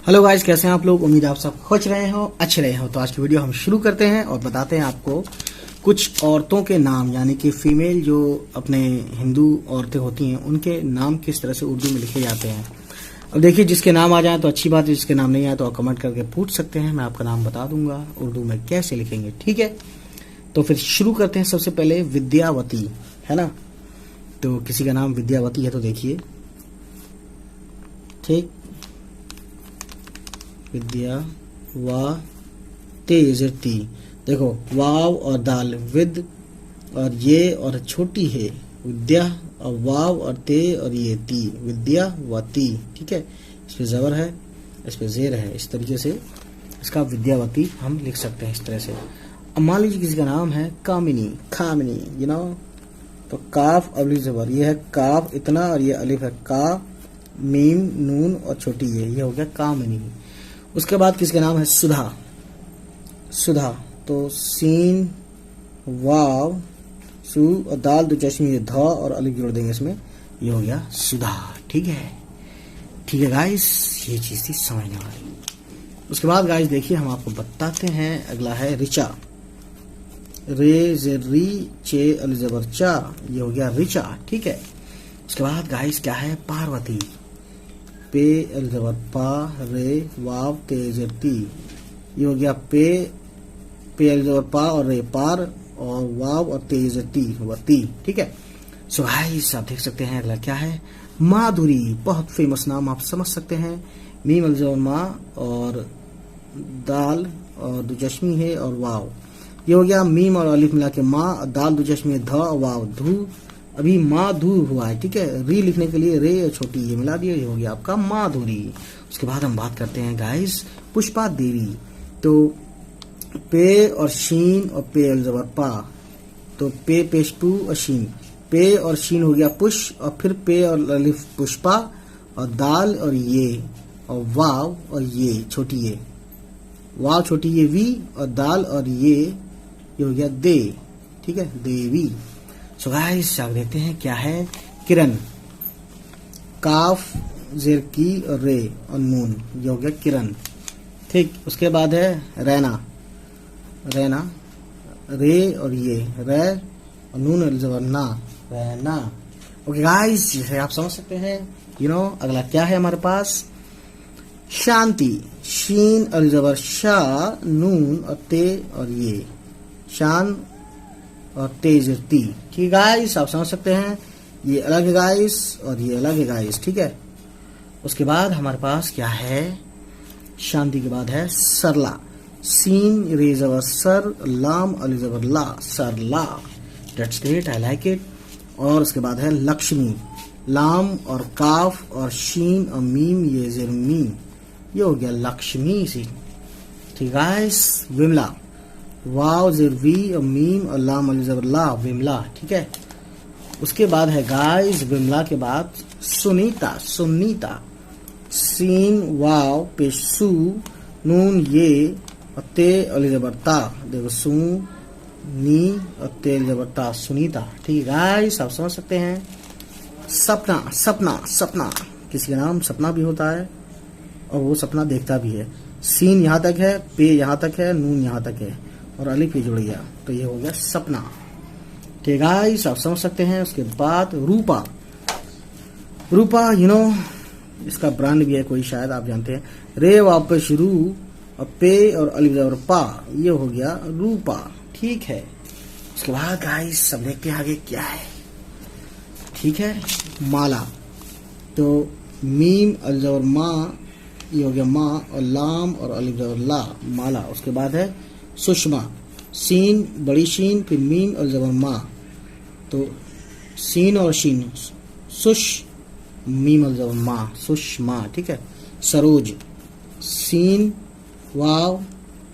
Hello guys, कैसे हैं आप लोग। उम्मीद है आप सब खुश रहे हो, अच्छे रहे हो। तो आज की वीडियो हम शुरू करते हैं और बताते हैं आपको कुछ औरतों के नाम, यानी कि फीमेल जो अपने हिंदू औरतें होती हैं उनके नाम किस तरह से उर्दू में लिखे जाते हैं। अब देखिए, जिसके नाम आ जाए तो अच्छी बात है, जिसके नाम नहीं आए तो आप कमेंट करके पूछ सकते हैं, मैं आपका नाम बता दूंगा उर्दू में कैसे लिखेंगे। ठीक है, तो फिर शुरू करते हैं। सबसे पहले विद्यावती है ना, तो किसी का नाम विद्यावती है तो देखिए, ठीक, विद्या वा तेजती। देखो, वाव और दाल, विद और ये और छोटी है विद्या, और वाव और ते और ये ती, विद्यावती। ठीक है, इस पे जबर है, इस पे जेर है, इस तरीके से इसका विद्यावती हम लिख सकते हैं इस तरह से। अब मान लीजिए किसी का नाम है कामिनी, खामिनी, यू नो, तो काफ अलिफ जबर, ये है काफ इतना और ये अलिफ है, का मीम नून और छोटी ये हो गया कामिनी। उसके बाद किसका नाम है सुधा, सुधा, तो सीन वाव सु और दाल दो चश्मी ध और अलिफ जोड़ देंगे इसमें, ये हो गया सुधा। ठीक है, ठीक है गाइस, ये चीज थी समझने वाली। उसके बाद गाइस देखिए, हम आपको बताते हैं, अगला है ऋचा, रे जे री चे अलिफ जबर चा, ये हो गया ऋचा। ठीक है, उसके बाद गाइस क्या है पार्वती, पे अलिफ जबर पा, रे वाव ते जे ती, ये हो गया पे अलिफ जबर पा और रे पार, और वाव और ते जे ती वती। ठीक है, सो गाइस आप देख सकते हैं अगला क्या है माधुरी, बहुत फेमस नाम, आप समझ सकते हैं। मीम अलिफ जबर मा और दाल और दो चश्मी है और वाव, ये हो गया मीम और अलिफ मिला के माँ, दाल दो चश्मे ध और वाव धू, अभी माधु हुआ है। ठीक है, री लिखने के लिए रे और छोटी ये मिला दिया, ये हो गया आपका माधुरी। उसके बाद हम बात करते हैं गाइस पुष्पा देवी, तो पे और शीन और पे अल जबर पा, तो पे पेशपू और शीन, पे और शीन हो गया पुष, और फिर पे और अलिफ पुष्पा, और दाल और ये और वाव और ये छोटी ये, वाव छोटी ये वी, और दाल और ये हो गया दे। ठीक है, देवी। सो गाइस आप देखते हैं क्या है किरण, काफ जेर की और रे और नून, ये हो गया किरण। ठीक, उसके बाद है रैना, रैना, रे और ये रे और नून और जबर ना, रैना। ओके गाइस, जैसे आप समझ सकते हैं, यू नो, अगला क्या है हमारे पास शांति, शीन अल जबर शाह, नून और ते और ये, शान और तेज ती। ठीक गाइस, आप समझ सकते हैं, ये अलग है गाइस और ये अलग है गाइस। ठीक है, उसके बाद हमारे पास क्या है शांति के बाद है सरला, सीन रे जबर सर, लाम अली जबर ला, Sarla. That's great, I like it. और उसके बाद है लक्ष्मी, लाम और काफ और शीन और मीम ये जेर मीम, ये हो गया लक्ष्मी सी। ठीक गाइस, विमला, वाव जेर वी और मीम और लाम अली जबर ला, विमला। ठीक है, उसके बाद है गाइस विमला के बाद सुनीता, सुनीता, सीन वाव पे सू, नून ये और ते अली जबर ता, देखो सू नी और ते अली जबर ता, सुनीता। ठीक है गाइस, आप समझ सकते हैं। सपना, सपना, सपना, किसी का नाम सपना भी होता है और वो सपना देखता भी है। सीन यहाँ तक है, पे यहाँ तक है, नून यहाँ तक है और अलिफ पे जुड़ गया, तो ये हो गया सपना। ठीक गाइस, आप समझ सकते हैं। उसके बाद रूपा, रूपा, यू नो, इसका ब्रांड भी है कोई, शायद आप जानते हैं, रे वापस शुरू और पे और अलिफ जबर पा, ये हो गया रूपा। ठीक है, उसके बाद गाइस सब देखते हैं आगे क्या है। ठीक है, माला, तो मीम अल जबर माँ, ये हो गया माँ, और लाम और अलिफ जबर ला, माला। उसके बाद है सुषमा, सीन बड़ी शीन फिर मीम और जबर माँ, तो सीन और शीन सुश, मीम और जबर माँ, सुषमा। ठीक है, सरोज, सीन वाव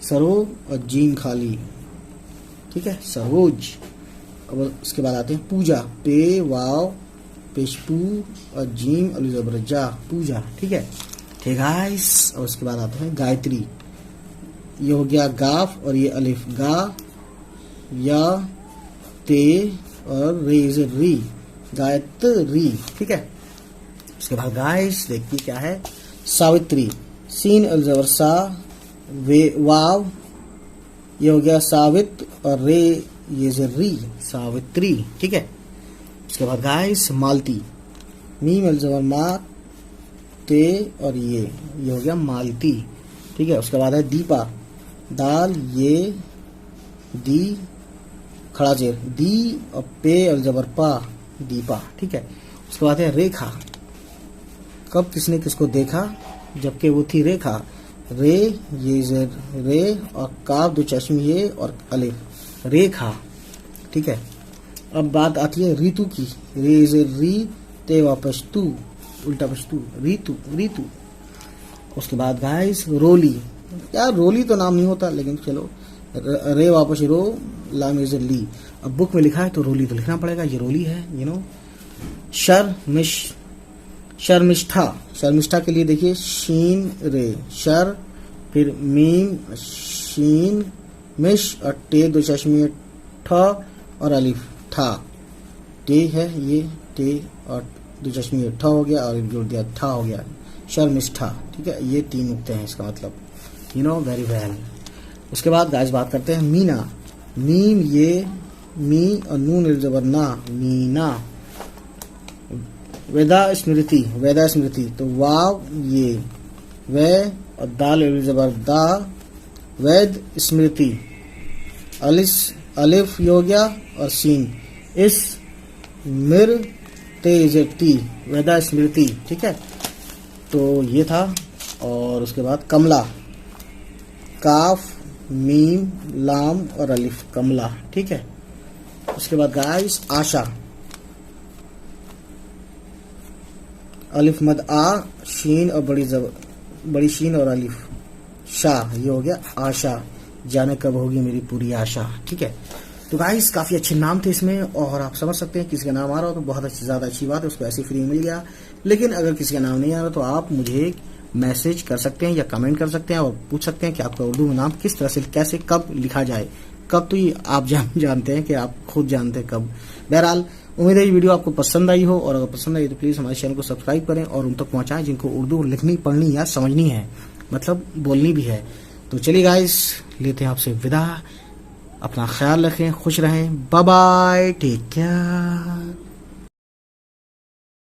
सरो और जीन खाली। ठीक है, सरोज। अब उसके बाद आते हैं पूजा, पे वाव पेशपू और जीम अली जबर जा, पूजा। ठीक है, ठीक गाइस, और उसके बाद आते हैं गायत्री, ये हो गया गाफ और ये अलिफ, गा या ते और रेज री, गायत्री। ठीक है, उसके बाद गाइस देखिए क्या है सावित्री, सीन अल ज़बर सा, वाव ये हो गया सावित, और रे ये री, सावित्री। ठीक है। उसके बाद गाइस मालती, मीम अल ज़बर मा, ते और ये हो गया मालती। ठीक है। उसके बाद है दीपा, दाल ये दी खड़ा जेर, दी और पे अल ज़बर पा, दीपा। ठीक है। उसके बाद है रेखा, कब किसने किसको देखा, जबकि वो थी रेखा, रे ये रे और काफ दो चश्मे ये और अलिफ, रेखा। ठीक है। अब बात आती है ऋतु की, रे री, ते वापस तू, उल्टा पश्तू, ऋतु ऋतु। उसके बाद गाइस रोली, यार रोली तो नाम नहीं होता, लेकिन चलो रे वापस रो, लाम इज ली। अब बुक में लिखा है तो रोली तो लिखना पड़ेगा, ये रोली है। शर्मिष्ठा, शर्मिष्ठा के लिए देखिए शीन रे शर, फिर मीम शीन मिश और टे दो चश्मे ठ और अलिफ ठा, टे है ये, टे और दो चश्मे ठ हो गया और जोड़ दिया ठा हो गया, शर्मिष्ठा। ठीक है। ये 3 नुक्ते हैं इसका मतलब, वेरी वेल। उसके बाद गाइस बात करते हैं मीना, मीम ये मी और नून ज़बर ना, मीना। वेदा स्मृति, वेदा स्मृति तो वाव ये वे और दाल ज़बर दा, वैद स्मृति, अलिफ ये हो गया और सीन, इस मिर ते टी, वेदा स्मृति। ठीक है। तो ये था। और उसके बाद कमला, काफ मीम लाम और अलिफ, कमला। ठीक है। उसके बाद गाइस आशा, अलिफ मद आ, शीन और बड़ी शीन और अलिफ शाह, ये हो गया आशा, जाने कब होगी मेरी पूरी आशा। ठीक है। तो गाइस काफी अच्छे नाम थे इसमें, और आप समझ सकते हैं किसी का नाम आ रहा हो तो बहुत ज्यादा अच्छी बात है, उसको ऐसे फ्री मिल गया। लेकिन अगर किसी का नाम नहीं आ रहा तो आप मुझे मैसेज कर सकते हैं या कमेंट कर सकते हैं और पूछ सकते हैं कि आपका उर्दू में नाम किस तरह से, कैसे, कब लिखा जाए। कब तो ये आप जानते हैं कि आप खुद जानते हैं कब। बहरहाल उम्मीद है ये वीडियो आपको पसंद आई हो, और अगर पसंद आई तो प्लीज हमारे चैनल को सब्सक्राइब करें और उन तक पहुंचाएं जिनको उर्दू लिखनी, पढ़नी या समझनी है, मतलब बोलनी भी है। तो चलिए गाइस लेते हैं आपसे विदा, अपना ख्याल रखें, खुश रहें, बाय बाय, टेक केयर।